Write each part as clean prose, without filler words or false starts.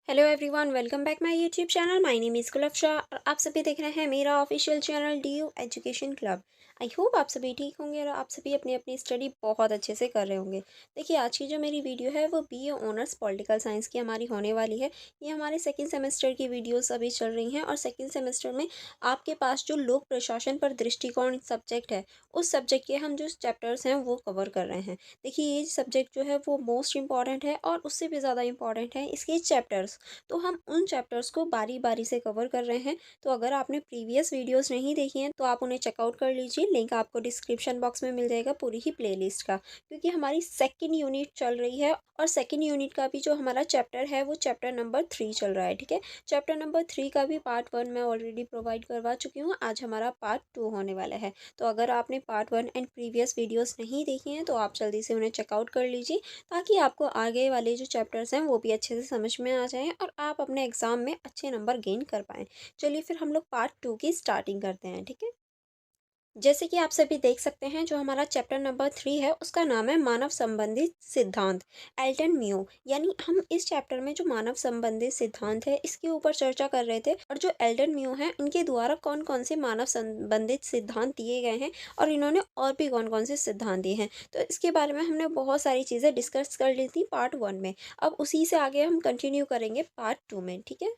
Hello everyone, welcome back my YouTube channel. My name is Gulfsha और आप सभी देख रहे हैं मेरा official channel DU education club. I hope आप सभी ठीक होंगे और आप सभी अपनी अपनी स्टडी बहुत अच्छे से कर रहे होंगे। देखिए, आज की जो मेरी वीडियो है वो बीए ऑनर्स पॉलिटिकल साइंस की हमारी होने वाली है। ये हमारे सेकेंड सेमेस्टर की वीडियोस अभी चल रही हैं और सेकेंड सेमेस्टर में आपके पास जो लोक प्रशासन पर दृष्टिकोण सब्जेक्ट है, उस सब्जेक्ट के हम जो चैप्टर्स हैं वो कवर कर रहे हैं। देखिए, ये सब्जेक्ट जो है वो मोस्ट इंपॉर्टेंट है और उससे भी ज़्यादा इंपॉर्टेंट है इसके चैप्टर्स। तो हम उन चैप्टर्स को बारी बारी से कवर कर रहे हैं। तो अगर आपने प्रीवियस वीडियोस नहीं देखी हैं तो आप उन्हें चेकआउट कर लीजिए। लिंक आपको डिस्क्रिप्शन बॉक्स में मिल जाएगा पूरी ही प्लेलिस्ट का, क्योंकि हमारी सेकंड यूनिट चल रही है और सेकंड यूनिट का भी जो हमारा चैप्टर है वो चैप्टर नंबर 3 चल रहा है। ठीक है, चैप्टर नंबर 3 का भी पार्ट 1 मैं ऑलरेडी प्रोवाइड करवा चुकी हूँ। आज हमारा पार्ट 2 होने वाला है। तो अगर आपने पार्ट 1 एंड प्रीवियस वीडियोस नहीं देखी हैं तो आप जल्दी से उन्हें चेकआउट कर लीजिए, ताकि आपको आगे वाले जो चैप्टर्स हैं वो भी अच्छे से समझ में आ जाएँ और आप अपने एग्ज़ाम में अच्छे नंबर गेन कर पाएँ। चलिए फिर हम लोग पार्ट 2 की स्टार्टिंग करते हैं, ठीक है? जैसे कि आप सभी देख सकते हैं, जो हमारा चैप्टर नंबर 3 है उसका नाम है मानव संबंधित सिद्धांत, एल्टन म्यू। यानी हम इस चैप्टर में जो मानव संबंधित सिद्धांत है इसके ऊपर चर्चा कर रहे थे, और जो एल्टन म्यू है इनके द्वारा कौन कौन से मानव संबंधित सिद्धांत दिए गए हैं और इन्होंने और भी कौन कौन से सिद्धांत दिए हैं। तो इसके बारे में हमने बहुत सारी चीज़ें डिस्कस कर ली थी पार्ट 1 में। अब उसी से आगे हम कंटिन्यू करेंगे पार्ट 2 में, ठीक है?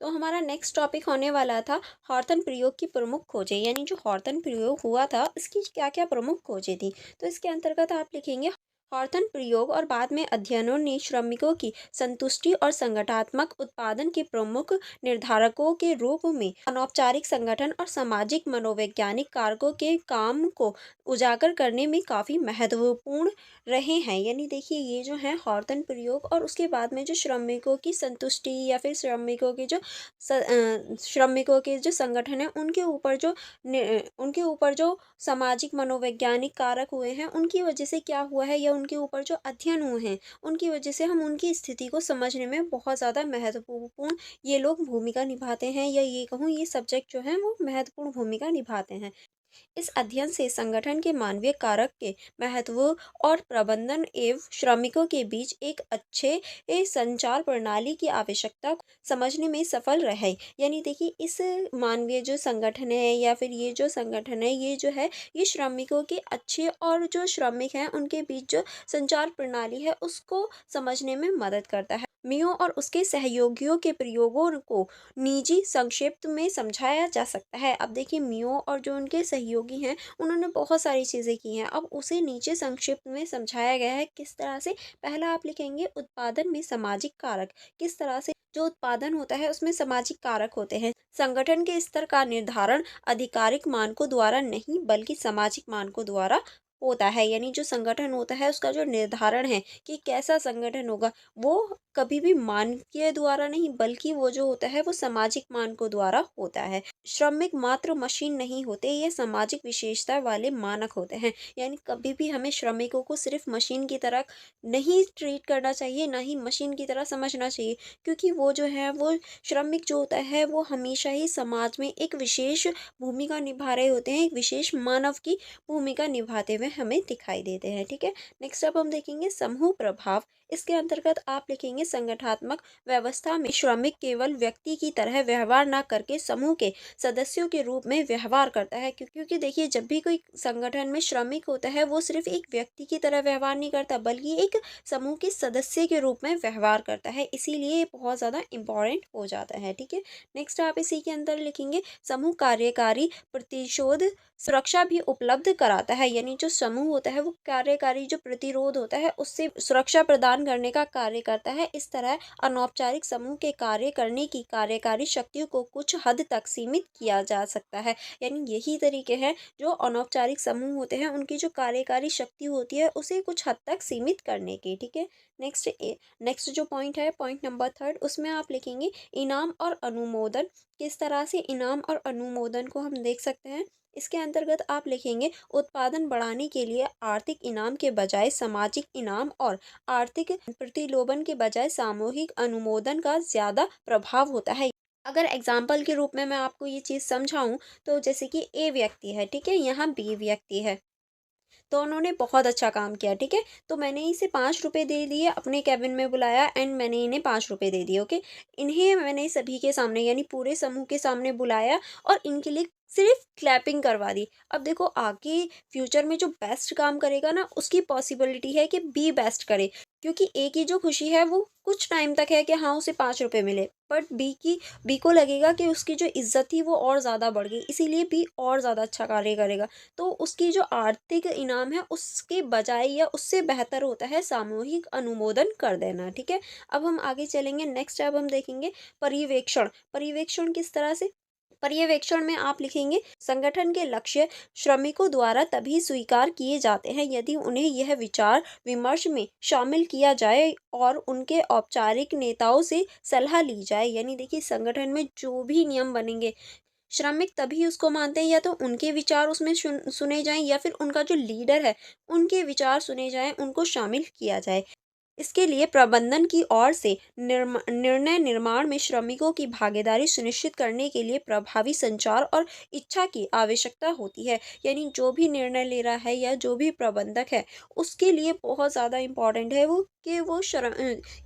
तो हमारा नेक्स्ट टॉपिक होने वाला था हॉर्तन प्रयोग की प्रमुख खोजें। यानी जो हॉर्तन प्रयोग हुआ था इसकी क्या क्या प्रमुख खोजें थी। तो इसके अंतर्गत आप लिखेंगे हॉर्तन प्रयोग और बाद में अध्ययनों ने श्रमिकों की संतुष्टि और संगठनात्मक उत्पादन के प्रमुख निर्धारकों के रूप में अनौपचारिक संगठन और सामाजिक मनोवैज्ञानिक कारकों के काम को उजागर करने में काफ़ी महत्वपूर्ण रहे हैं। यानी देखिए, ये जो है हॉर्तन प्रयोग और उसके बाद में जो श्रमिकों की संतुष्टि या फिर श्रमिकों के जो संगठन है उनके ऊपर जो सामाजिक मनोवैज्ञानिक कारक हुए हैं उनकी वजह से क्या हुआ है, या उनके ऊपर जो अध्ययन हुए हैं उनकी वजह से हम उनकी स्थिति को समझने में बहुत ज़्यादा महत्वपूर्ण ये लोग भूमिका निभाते हैं, या ये कहूँ ये सब्जेक्ट जो है वो महत्वपूर्ण भूमिका निभाते हैं। इस अध्ययन से संगठन के मानवीय कारक के महत्व और प्रबंधन एवं श्रमिकों के बीच एक अच्छे संचार प्रणाली की आवश्यकता को समझने में सफल रहे। यानी देखिए, इस मानवीय जो संगठन है या फिर ये जो संगठन है ये जो है ये श्रमिकों के अच्छे और जो श्रमिक हैं उनके बीच जो संचार प्रणाली है उसको समझने में मदद करता है। मियो और उसके सहयोगियों के प्रयोगों को निजी संक्षिप्त में समझाया जा सकता है। अब देखिए, मियो और जो उनके सहयोगी हैं उन्होंने बहुत सारी चीज़ें की हैं। अब उसे नीचे संक्षिप्त में समझाया गया है। किस तरह से? पहला आप लिखेंगे उत्पादन में सामाजिक कारक। किस तरह से जो उत्पादन होता है उसमें सामाजिक कारक होते हैं। संगठन के स्तर का निर्धारण आधिकारिक मानकों द्वारा नहीं बल्कि सामाजिक मानकों द्वारा होता है। यानी जो संगठन होता है उसका जो निर्धारण है कि कैसा संगठन होगा, वो कभी भी मानकीय द्वारा नहीं बल्कि वो जो होता है वो सामाजिक मानकों द्वारा होता है। श्रमिक मात्र मशीन नहीं होते, ये सामाजिक विशेषता वाले मानक होते हैं। यानी कभी भी हमें श्रमिकों को सिर्फ मशीन की तरह नहीं ट्रीट करना चाहिए, ना ही मशीन की तरह समझना चाहिए, क्योंकि वो जो है वो श्रमिक जो होता है वो हमेशा ही समाज में एक विशेष भूमिका निभा रहे होते हैं, एक विशेष मानव की भूमिका निभाते हुए हमें दिखाई देते हैं। ठीक है, नेक्स्ट अब हम देखेंगे समूह प्रभाव। इसके अंतर्गत आप लिखेंगे संगठनात्मक व्यवस्था में श्रमिक केवल व्यक्ति की तरह व्यवहार न करके समूह के सदस्यों के रूप में व्यवहार करता है। क्योंकि देखिए, जब भी कोई संगठन में श्रमिक होता है वो सिर्फ एक व्यक्ति की तरह व्यवहार नहीं करता बल्कि एक समूह के सदस्य के रूप में व्यवहार करता है। इसीलिए ये बहुत ज़्यादा इम्पोर्टेंट हो जाता है। ठीक है, नेक्स्ट आप इसी के अंदर लिखेंगे समूह कार्यकारी प्रतिशोध सुरक्षा भी उपलब्ध कराता है। यानी जो समूह होता है वो कार्यकारी जो प्रतिरोध होता है उससे सुरक्षा प्रदान करने का कार्य करता है। इस तरह अनौपचारिक समूह के कार्य करने की कार्यकारी शक्तियों को कुछ हद तक सीमित किया जा सकता है। यानी यही तरीके हैं जो अनौपचारिक समूह होते हैं उनकी जो कार्यकारी शक्ति होती है उसे कुछ हद तक सीमित करने की। ठीक है, नेक्स्ट जो पॉइंट है, पॉइंट नंबर 3, उसमें आप लिखेंगे इनाम और अनुमोदन। किस तरह से इनाम और अनुमोदन को हम देख सकते हैं? इसके अंतर्गत आप लिखेंगे उत्पादन बढ़ाने के लिए आर्थिक इनाम के बजाय सामाजिक इनाम और आर्थिक प्रतिलोभन के बजाय सामूहिक अनुमोदन का ज़्यादा प्रभाव होता है। अगर एग्जाम्पल के रूप में मैं आपको ये चीज़ समझाऊं तो जैसे कि ए व्यक्ति है, ठीक है, यहाँ बी व्यक्ति है। तो उन्होंने बहुत अच्छा काम किया, ठीक है। तो मैंने इसे 5 रुपये दे दिए, अपने कैबिन में बुलाया एंड मैंने इन्हें 5 रुपये दे दिए, ओके। इन्हें मैंने सभी के सामने यानी पूरे समूह के सामने बुलाया और इनके लिए सिर्फ क्लैपिंग करवा दी। अब देखो आगे फ्यूचर में जो बेस्ट काम करेगा ना, उसकी पॉसिबिलिटी है कि बी बेस्ट करे, क्योंकि ए की जो खुशी है वो कुछ टाइम तक है कि हाँ उसे 5 रुपये मिले, बट बी को लगेगा कि उसकी जो इज्जत थी वो और ज़्यादा बढ़ गई, इसीलिए बी और ज़्यादा अच्छा कार्य करेगा। तो उसकी जो आर्थिक इनाम है उसके बजाय या उससे बेहतर होता है सामूहिक अनुमोदन कर देना, ठीक है। अब हम आगे चलेंगे, नेक्स्ट अब हम देखेंगे पर्यवेक्षण। पर्यवेक्षण किस तरह से? पर्यवेक्षण में आप लिखेंगे संगठन के लक्ष्य श्रमिकों द्वारा तभी स्वीकार किए जाते हैं यदि उन्हें यह विचार विमर्श में शामिल किया जाए और उनके औपचारिक नेताओं से सलाह ली जाए। यानी देखिए संगठन में जो भी नियम बनेंगे, श्रमिक तभी उसको मानते हैं, या तो उनके विचार उसमें सुने जाएं या फिर उनका जो लीडर है उनके विचार सुने जाएं, उनको शामिल किया जाए। इसके लिए प्रबंधन की ओर से निर्णय निर्माण में श्रमिकों की भागीदारी सुनिश्चित करने के लिए प्रभावी संचार और इच्छा की आवश्यकता होती है। यानी जो भी निर्णय ले रहा है या जो भी प्रबंधक है उसके लिए बहुत ज़्यादा इम्पोर्टेंट है वो कि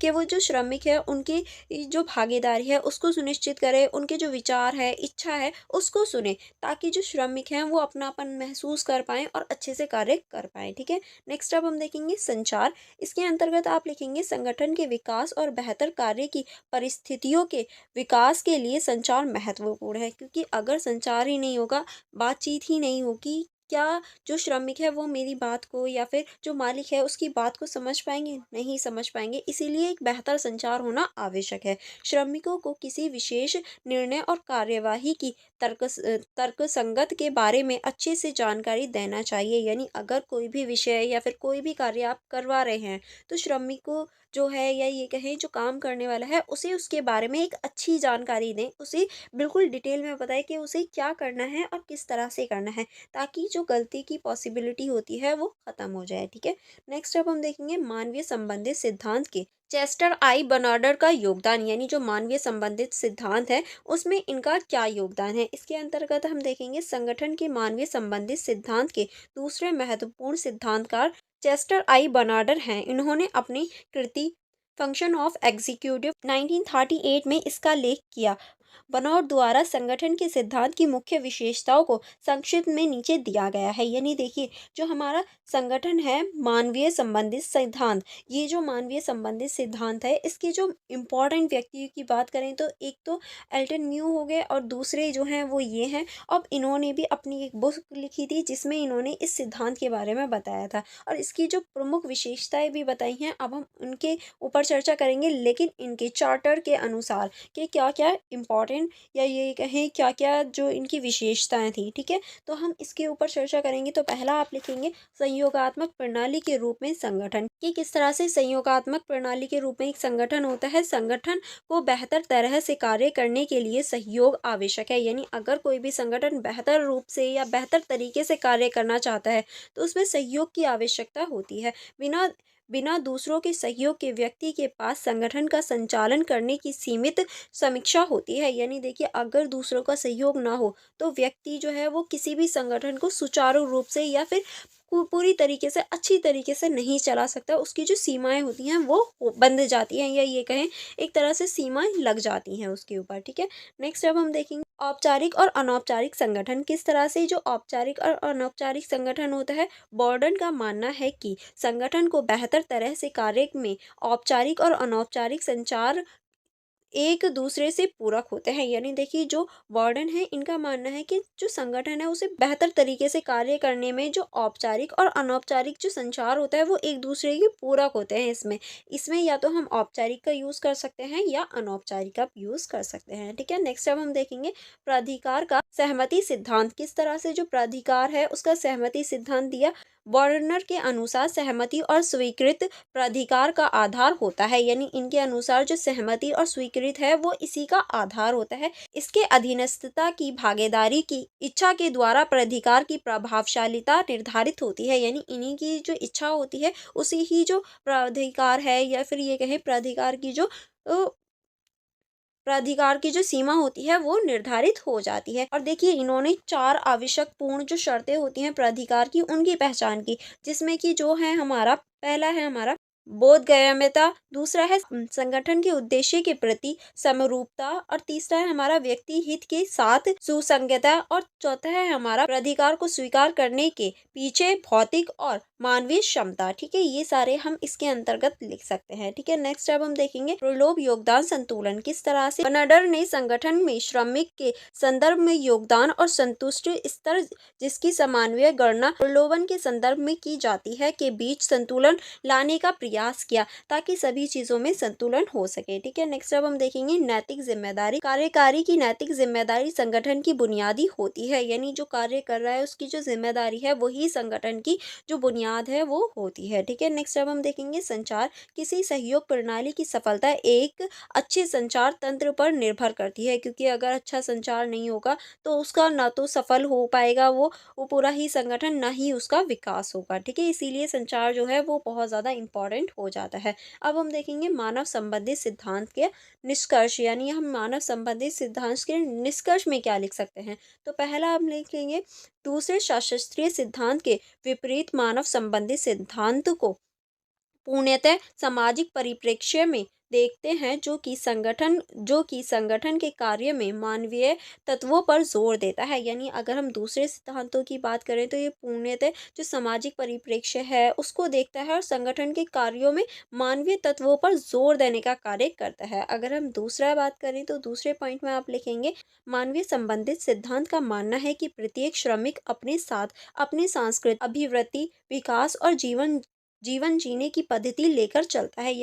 वो जो श्रमिक है उनकी जो भागीदारी है उसको सुनिश्चित करे, उनके जो विचार है इच्छा है उसको सुने, ताकि जो श्रमिक हैं वो अपनापन महसूस कर पाएँ और अच्छे से कार्य कर पाएँ, ठीक है। नेक्स्ट अब हम देखेंगे संचार। इसके अंतर्गत आप लिखेंगे संगठन के विकास और बेहतर कार्य की परिस्थितियों के विकास के लिए संचार महत्वपूर्ण है, क्योंकि अगर संचार ही नहीं होगा, बातचीत ही नहीं होगी, क्या जो श्रमिक है वो मेरी बात को या फिर जो मालिक है उसकी बात को समझ पाएंगे? नहीं समझ पाएंगे। इसीलिए एक बेहतर संचार होना आवश्यक है। श्रमिकों को किसी विशेष निर्णय और कार्यवाही की तर्क संगत के बारे में अच्छे से जानकारी देना चाहिए। यानी अगर कोई भी विषय या फिर कोई भी कार्य आप करवा रहे हैं तो श्रमिक को जो है या ये कहें जो काम करने वाला है उसे उसके बारे में एक अच्छी जानकारी दें, उसे बिल्कुल डिटेल में बताएं कि उसे क्या करना है और किस तरह से करना है, ताकि जो गलती की पॉसिबिलिटी होती है वो ख़त्म हो जाए, ठीक है। नेक्स्ट अब हम देखेंगे मानवीय संबंधित सिद्धांत के चेस्टर आई बर्नार्ड का योगदान। यानी जो मानवीय संबंधित सिद्धांत है उसमें इनका क्या योगदान है। इसके अंतर्गत हम देखेंगे संगठन के मानवीय संबंधित सिद्धांत के दूसरे महत्वपूर्ण सिद्धांतकार चेस्टर आई बर्नार्ड हैं। इन्होंने अपनी कृति फंक्शन ऑफ एग्जीक्यूटिव 1938 में इसका लेख किया। बनौट द्वारा संगठन के सिद्धांत की मुख्य विशेषताओं को संक्षिप्त में नीचे दिया गया है। यानी देखिए जो हमारा संगठन है मानवीय संबंधित सिद्धांत, ये जो मानवीय संबंधित सिद्धांत है इसके जो इम्पोर्टेंट व्यक्ति की बात करें तो एक तो एल्टन म्यू हो गए और दूसरे जो हैं वो ये हैं। अब इन्होंने भी अपनी एक बुक लिखी थी जिसमें इन्होंने इस सिद्धांत के बारे में बताया था और इसकी जो प्रमुख विशेषताएं भी बताई हैं। अब हम उनके ऊपर चर्चा करेंगे, लेकिन इनके चार्टर के अनुसार कि क्या क्या इम्पोर्टेंट या ये कहें क्या क्या जो इनकी विशेषताएं थी, ठीक है। तो हम इसके ऊपर चर्चा करेंगे। तो पहला आप लिखेंगे संयोगात्मक प्रणाली के रूप में संगठन, कि किस तरह से संयोगात्मक प्रणाली के रूप में एक संगठन होता है। संगठन को बेहतर तरह से कार्य करने के लिए सहयोग आवश्यक है। यानी अगर कोई भी संगठन बेहतर रूप से या बेहतर तरीके से कार्य करना चाहता है तो उसमें सहयोग की आवश्यकता होती है। बिना बिना दूसरों के सहयोग के व्यक्ति के पास संगठन का संचालन करने की सीमित समीक्षा होती है। यानी देखिए अगर दूसरों का सहयोग ना हो तो व्यक्ति जो है वो किसी भी संगठन को सुचारू रूप से या फिर पूरी तरीके से अच्छी तरीके से नहीं चला सकता। उसकी जो सीमाएं होती हैं वो बंध जाती हैं, या ये कहें एक तरह से सीमाएं लग जाती हैं उसके ऊपर, ठीक है। नेक्स्ट अब हम देखेंगे औपचारिक और अनौपचारिक संगठन। किस तरह से जो औपचारिक और अनौपचारिक संगठन होता है, बॉर्डन का मानना है कि संगठन को बेहतर तरह से कार्य में औपचारिक और अनौपचारिक संचार एक दूसरे से पूरक होते हैं। यानी देखिए जो वार्डन है इनका मानना है कि जो संगठन है उसे बेहतर तरीके से कार्य करने में जो औपचारिक और अनौपचारिक जो संचार होता है वो एक दूसरे के पूरक होते हैं। इसमें इसमें या तो हम औपचारिक का यूज़ कर सकते हैं या अनौपचारिक का यूज़ कर सकते हैं, ठीक है। नेक्स्ट अब हम देखेंगे प्राधिकार का सहमति सिद्धांत। किस तरह से जो प्राधिकार है उसका सहमति सिद्धांत दिया। वार्नर के अनुसार सहमति और स्वीकृत प्राधिकार का आधार होता है। यानी इनके अनुसार जो सहमति और स्वीकृत है वो इसी का आधार होता है। इसके अधीनस्थता की भागीदारी की इच्छा के द्वारा प्राधिकार की प्रभावशालीता निर्धारित होती है। यानी इन्हीं की जो इच्छा होती है उसी ही जो प्राधिकार है या फिर ये कहें प्राधिकार की जो प्राधिकार की जो सीमा होती है वो निर्धारित हो जाती है। और देखिए इन्होंने 4 आवश्यक पूर्ण जो शर्तें होती हैं प्राधिकार की उनकी पहचान की, जिसमें कि जो है हमारा पहला है हमारा बोधगम्यता, दूसरा है संगठन के उद्देश्य के प्रति समरूपता, और तीसरा है हमारा व्यक्ति हित के साथ सुसंगतता, और चौथा है हमारा प्राधिकार को स्वीकार करने के पीछे भौतिक और मानवीय क्षमता। ठीक है, ये सारे हम इसके अंतर्गत लिख सकते हैं। ठीक है, नेक्स्ट अब हम देखेंगे प्रलोभ योगदान संतुलन किस तरह से बर्नार्ड ने संगठन में श्रमिक के संदर्भ में योगदान और संतुष्टि स्तर जिसकी समान्वय गणना प्रलोभन के संदर्भ में की जाती है के बीच संतुलन लाने का प्रयास किया, ताकि सभी चीजों में संतुलन हो सके। ठीक है, नेक्स्ट अब हम देखेंगे नैतिक जिम्मेदारी। कार्यकारी की नैतिक जिम्मेदारी संगठन की बुनियादी होती है, यानी जो कार्य कर रहा है उसकी जो जिम्मेदारी है वही संगठन की जो बुनियाद है वो होती है। ठीक है, नेक्स्ट अब हम देखेंगे संचार। किसी सहयोग प्रणाली की सफलता एक अच्छे संचार तंत्र पर निर्भर करती है, क्योंकि अगर अच्छा संचार नहीं होगा तो उसका ना तो सफल हो पाएगा वो पूरा ही संगठन, ना ही उसका विकास होगा। ठीक है, इसीलिए संचार जो है वो बहुत ज़्यादा इम्पोर्टेंट हो जाता है। अब हम देखेंगे मानव संबंधित सिद्धांत के निष्कर्ष, यानी हम मानव संबंधित सिद्धांत के निष्कर्ष में क्या लिख सकते हैं। तो पहला हम लिखेंगे दूसरे शास्त्रीय सिद्धांत के विपरीत मानव संबंधित सिद्धांत को पूर्णतः सामाजिक परिप्रेक्ष्य में देखते हैं, जो कि संगठन के कार्य में मानवीय तत्वों पर जोर देता है। यानी अगर हम दूसरे सिद्धांतों की बात करें तो ये पूर्णतः जो सामाजिक परिप्रेक्ष्य है उसको देखता है और संगठन के कार्यों में मानवीय तत्वों पर जोर देने का कार्य करता है। अगर हम दूसरा बात करें तो दूसरे पॉइंट में आप लिखेंगे मानवीय संबंधित सिद्धांत का मानना है कि प्रत्येक श्रमिक अपने साथ अपनी सांस्कृतिक अभिवृत्ति, विकास और जीवन जीने की पद्धति लेकर चलता है।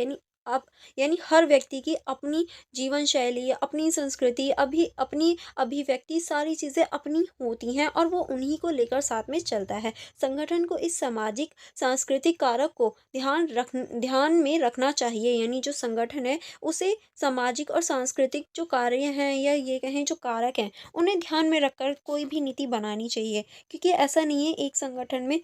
यानी हर व्यक्ति की अपनी जीवन शैली, अपनी संस्कृति, अपनी अभिव्यक्ति, सारी चीज़ें अपनी होती हैं और वो उन्हीं को लेकर साथ में चलता है। संगठन को इस सामाजिक सांस्कृतिक कारक को ध्यान में रखना चाहिए, यानी जो संगठन है उसे सामाजिक और सांस्कृतिक जो कार्य हैं या ये कहें जो कारक हैं उन्हें ध्यान में रखकर कोई भी नीति बनानी चाहिए। क्योंकि ऐसा नहीं है एक संगठन में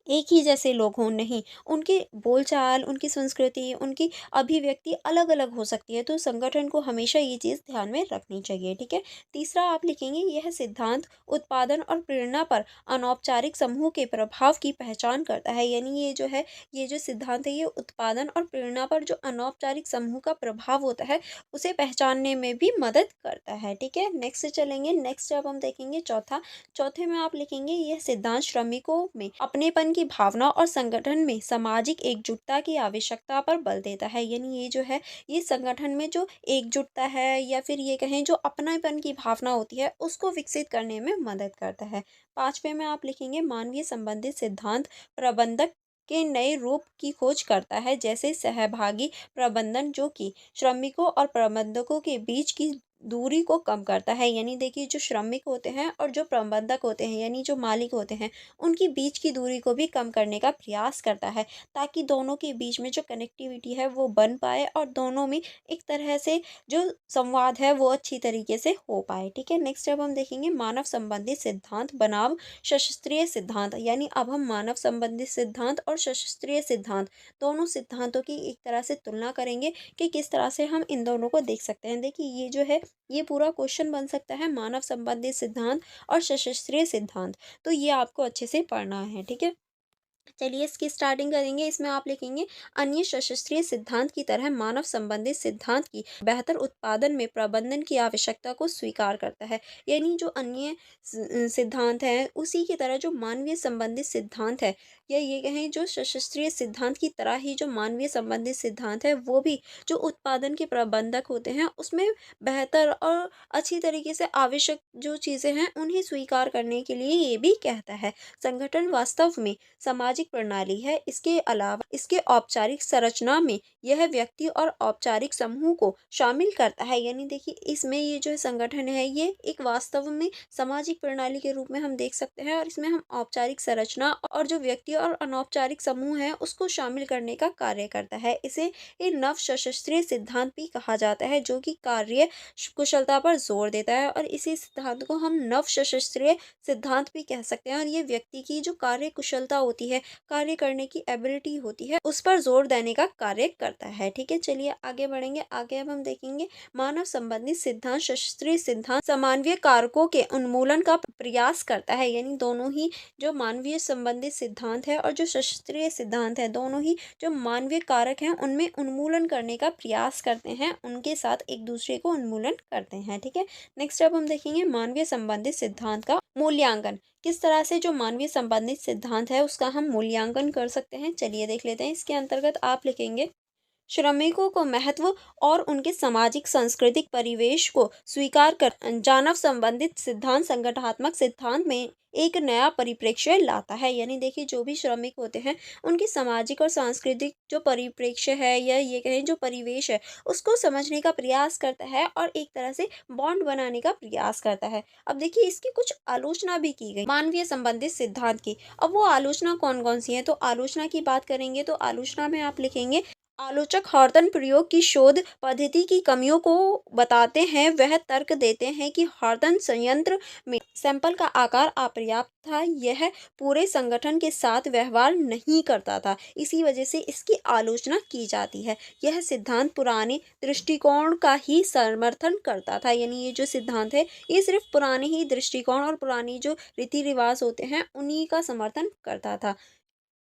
एक ही जैसे लोग हों, नहीं, उनकी बोलचाल, उनकी संस्कृति, उनकी अभिव्यक्ति अलग-अलग हो सकती है, तो संगठन को हमेशा ये चीज़ ध्यान में रखनी चाहिए। ठीक है, तीसरा आप लिखेंगे यह सिद्धांत उत्पादन और प्रेरणा पर अनौपचारिक समूह के प्रभाव की पहचान करता है। यानी ये जो है, ये जो सिद्धांत है ये उत्पादन और प्रेरणा पर जो अनौपचारिक समूह का प्रभाव होता है उसे पहचानने में भी मदद करता है। ठीक है, नेक्स्ट चलेंगे। नेक्स्ट अब हम देखेंगे चौथे में आप लिखेंगे यह सिद्धांत श्रमिकों में अपनेपन की भावना और संगठन में सामाजिक एकजुटता की आवश्यकता पर बल देता है। यानी ये जो है ये संगठन में जो एकजुटता है या फिर ये कहें जो अपनापन की भावना होती है उसको विकसित करने में मदद करता है। पांचवे में आप लिखेंगे मानवीय संबंधित सिद्धांत प्रबंधक के नए रूप की खोज करता है, जैसे सहभागी प्रबंधन, जो कि श्रमिकों और प्रबंधकों के बीच की दूरी को कम करता है। यानी देखिए जो श्रमिक होते हैं और जो प्रबंधक होते हैं यानी जो मालिक होते हैं उनकी बीच की दूरी को भी कम करने का प्रयास करता है, ताकि दोनों के बीच में जो कनेक्टिविटी है वो बन पाए और दोनों में एक तरह से जो संवाद है वो अच्छी तरीके से हो पाए। ठीक है, नेक्स्ट अब हम देखेंगे मानव संबंधित सिद्धांत बनाम शास्त्रीय सिद्धांत। यानी अब हम मानव संबंधित सिद्धांत और शास्त्रीय सिद्धांत दोनों सिद्धांतों की एक तरह से तुलना करेंगे कि किस तरह से हम इन दोनों को देख सकते हैं। देखिए ये जो है ये पूरा क्वेश्चन बन सकता है मानव संबंधित सिद्धांत और शास्त्रीय सिद्धांत, तो ये आपको अच्छे से पढ़ना है। ठीक है, चलिए इसकी स्टार्टिंग करेंगे। इसमें आप लिखेंगे अन्य शास्त्रीय सिद्धांत की तरह मानव संबंधित सिद्धांत की बेहतर उत्पादन में प्रबंधन की आवश्यकता को स्वीकार करता है। यानी जो अन्य सिद्धांत हैं उसी की तरह जो मानवीय संबंधित सिद्धांत है या ये कहें जो शास्त्रीय सिद्धांत की तरह ही जो मानवीय संबंधित सिद्धांत है वो भी जो उत्पादन के प्रबंधक होते हैं उसमें बेहतर और अच्छी तरीके से आवश्यक जो चीज़ें हैं उन्हें स्वीकार करने के लिए ये भी कहता है। संगठन वास्तव में सामाजिक प्रणाली है। इसके अलावा इसके औपचारिक संरचना में यह व्यक्ति और औपचारिक समूह को शामिल करता है। यानी देखिए इसमें ये जो संगठन है ये एक वास्तव में सामाजिक प्रणाली के रूप में हम देख सकते हैं और इसमें हम औपचारिक संरचना और जो व्यक्ति और अनौपचारिक समूह है उसको शामिल करने का कार्य करता है। इसे एक नव सशस्त्रीय सिद्धांत भी कहा जाता है जो कि कार्य कुशलता पर जोर देता है, और इसी सिद्धांत को हम नव सशस्त्रीय सिद्धांत भी कह सकते हैं। और ये व्यक्ति की जो कार्य कुशलता होती है, कार्य करने की एबिलिटी होती है, उस पर जोर देने का कार्य करता है। ठीक है, चलिए आगे बढ़ेंगे। आगे अब हम देखेंगे मानव संबंधी सिद्धांत शास्त्रीय सिद्धांत समानवीय कारकों के उन्मूलन का प्रयास करता है। यानी दोनों ही जो मानवीय संबंधित सिद्धांत है और जो शास्त्रीय सिद्धांत है, दोनों ही जो मानवीय कारक हैं उनमें उन्मूलन करने का प्रयास करते हैं, उनके साथ एक दूसरे को उन्मूलन करते हैं। ठीक है, नेक्स्ट अब हम देखेंगे मानवीय संबंधित सिद्धांत का मूल्यांकन। किस तरह से जो मानवीय संबंधित सिद्धांत है उसका हम मूल्यांकन कर सकते हैं, चलिए देख लेते हैं। इसके अंतर्गत आप लिखेंगे श्रमिकों को महत्व और उनके सामाजिक सांस्कृतिक परिवेश को स्वीकार कर जानव संबंधित सिद्धांत संगठनात्मक सिद्धांत में एक नया परिप्रेक्ष्य लाता है। यानी देखिए जो भी श्रमिक होते हैं उनकी सामाजिक और सांस्कृतिक जो परिप्रेक्ष्य है या ये कहें जो परिवेश है उसको समझने का प्रयास करता है और एक तरह से बॉन्ड बनाने का प्रयास करता है। अब देखिए इसकी कुछ आलोचना भी की गई मानवीय संबंधित सिद्धांत की। अब वो आलोचना कौन कौन सी है, तो आलोचना की बात करेंगे तो आलोचना में आप लिखेंगे आलोचक हॉर्टन प्रयोग की शोध पद्धति की कमियों को बताते हैं। वह तर्क देते हैं कि हॉर्टन संयंत्र में सैंपल का आकार अपर्याप्त था, यह पूरे संगठन के साथ व्यवहार नहीं करता था, इसी वजह से इसकी आलोचना की जाती है। यह सिद्धांत पुराने दृष्टिकोण का ही समर्थन करता था। यानी ये जो सिद्धांत है ये सिर्फ पुराने ही दृष्टिकोण और पुरानी जो रीति रिवाज होते हैं उन्हीं का समर्थन करता था।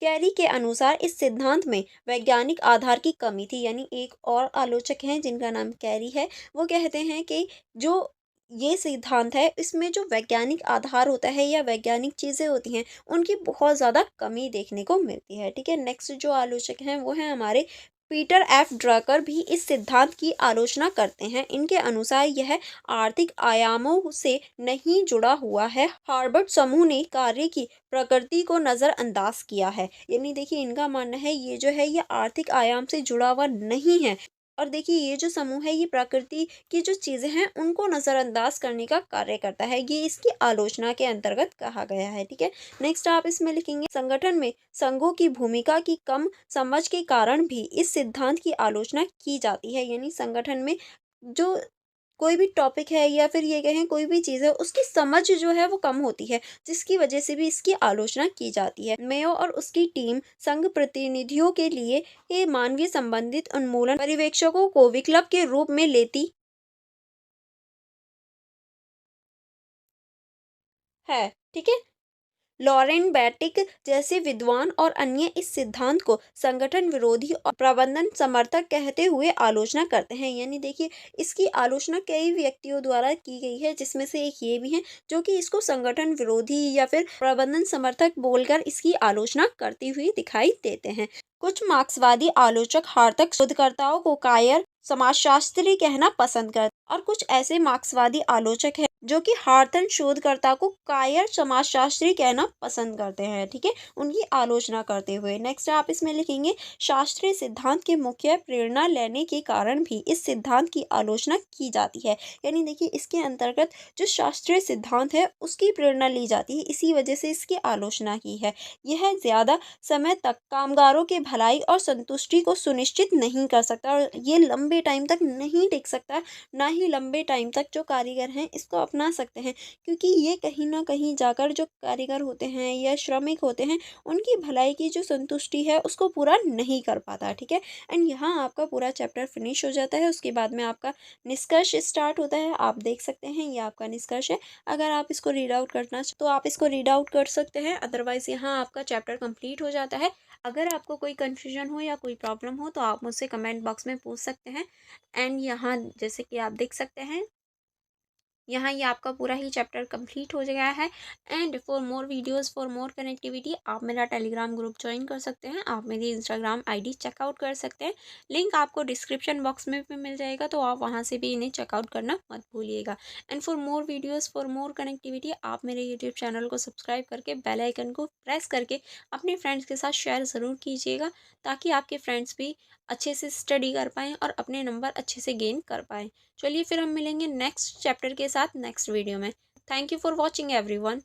कैरी के अनुसार इस सिद्धांत में वैज्ञानिक आधार की कमी थी। यानी एक और आलोचक हैं जिनका नाम कैरी है, वो कहते हैं कि जो ये सिद्धांत है इसमें जो वैज्ञानिक आधार होता है या वैज्ञानिक चीज़ें होती हैं उनकी बहुत ज़्यादा कमी देखने को मिलती है। ठीक है, नेक्स्ट जो आलोचक हैं वो हैं हमारे पीटर एफ ड्रकर, भी इस सिद्धांत की आलोचना करते हैं। इनके अनुसार यह आर्थिक आयामों से नहीं जुड़ा हुआ है। हार्वर्ड समूह ने कार्य की प्रकृति को नज़रअंदाज किया है। यानी देखिए इनका मानना है ये जो है ये आर्थिक आयाम से जुड़ा हुआ नहीं है, और देखिए ये जो समूह है ये प्रकृति की जो चीज़ें हैं उनको नज़रअंदाज करने का कार्य करता है। ये इसकी आलोचना के अंतर्गत कहा गया है। ठीक है, नेक्स्ट आप इसमें लिखेंगे संगठन में संघों की भूमिका की कम समझ के कारण भी इस सिद्धांत की आलोचना की जाती है। यानी संगठन में जो कोई भी टॉपिक है या फिर ये कहें कोई भी चीज़ है उसकी समझ जो है वो कम होती है, जिसकी वजह से भी इसकी आलोचना की जाती है। मेयो और उसकी टीम संघ प्रतिनिधियों के लिए ये मानवीय संबंधित उन्मूलन पर्यवेक्षकों को विकल्प के रूप में लेती है। ठीक है, लॉरेन बैटिक जैसे विद्वान और अन्य इस सिद्धांत को संगठन विरोधी और प्रबंधन समर्थक कहते हुए आलोचना करते हैं। यानी देखिए इसकी आलोचना कई व्यक्तियों द्वारा की गई है, जिसमें से एक ये भी है जो कि इसको संगठन विरोधी या फिर प्रबंधन समर्थक बोलकर इसकी आलोचना करती हुई दिखाई देते हैं। कुछ मार्क्सवादी आलोचक हार्तक शोधकर्ताओं को कायर समाजशास्त्री कहना पसंद करते और कुछ ऐसे मार्क्सवादी आलोचक हैं जो कि हार्टन शोधकर्ता को कायर समाजशास्त्री कहना पसंद करते हैं। ठीक है, उनकी आलोचना करते हुए। नेक्स्ट आप इसमें लिखेंगे शास्त्रीय सिद्धांत के मुख्य प्रेरणा लेने के कारण भी इस सिद्धांत की आलोचना की जाती है। यानी देखिए इसके अंतर्गत जो शास्त्रीय सिद्धांत है उसकी प्रेरणा ली जाती है, इसी वजह से इसकी आलोचना की है। यह ज्यादा समय तक कामगारों के भलाई और संतुष्टि को सुनिश्चित नहीं कर सकता और ये लंबे टाइम तक नहीं टिक सकता, ना ही लंबे टाइम तक जो कारीगर हैं इसको अपना सकते हैं, क्योंकि ये कहीं ना कहीं जाकर जो कारीगर होते हैं या श्रमिक होते हैं उनकी भलाई की जो संतुष्टि है उसको पूरा नहीं कर पाता। ठीक है, एंड यहाँ आपका पूरा चैप्टर फिनिश हो जाता है। उसके बाद में आपका निष्कर्ष स्टार्ट होता है। आप देख सकते हैं ये आपका निष्कर्ष है। अगर आप इसको रीड आउट करना तो आप इसको रीड आउट कर सकते हैं, अदरवाइज यहाँ आपका चैप्टर कंप्लीट हो जाता है। अगर आपको कोई कन्फ्यूजन हो या कोई प्रॉब्लम हो तो आप मुझसे कमेंट बॉक्स में पूछ सकते हैं। एंड यहाँ जैसे कि आप देख सकते हैं यहाँ ये आपका पूरा ही चैप्टर कंप्लीट हो गया है। And for more videos for more connectivity आप मेरा टेलीग्राम ग्रुप ज्वाइन कर सकते हैं, आप मेरी इंस्टाग्राम आईडी चेकआउट कर सकते हैं। लिंक आपको डिस्क्रिप्शन बॉक्स में भी मिल जाएगा, तो आप वहाँ से भी इन्हें चेकआउट करना मत भूलिएगा। And for more videos for more connectivity आप मेरे यूट्यूब चैनल को सब्सक्राइब करके बेल आइकन को प्रेस करके अपने फ्रेंड्स के साथ शेयर ज़रूर कीजिएगा, ताकि आपके फ्रेंड्स भी अच्छे से स्टडी कर पाएँ और अपने नंबर अच्छे से गेन कर पाएँ। चलिए फिर हम मिलेंगे नेक्स्ट चैप्टर के साथ नेक्स्ट वीडियो में। Thank you for watching everyone.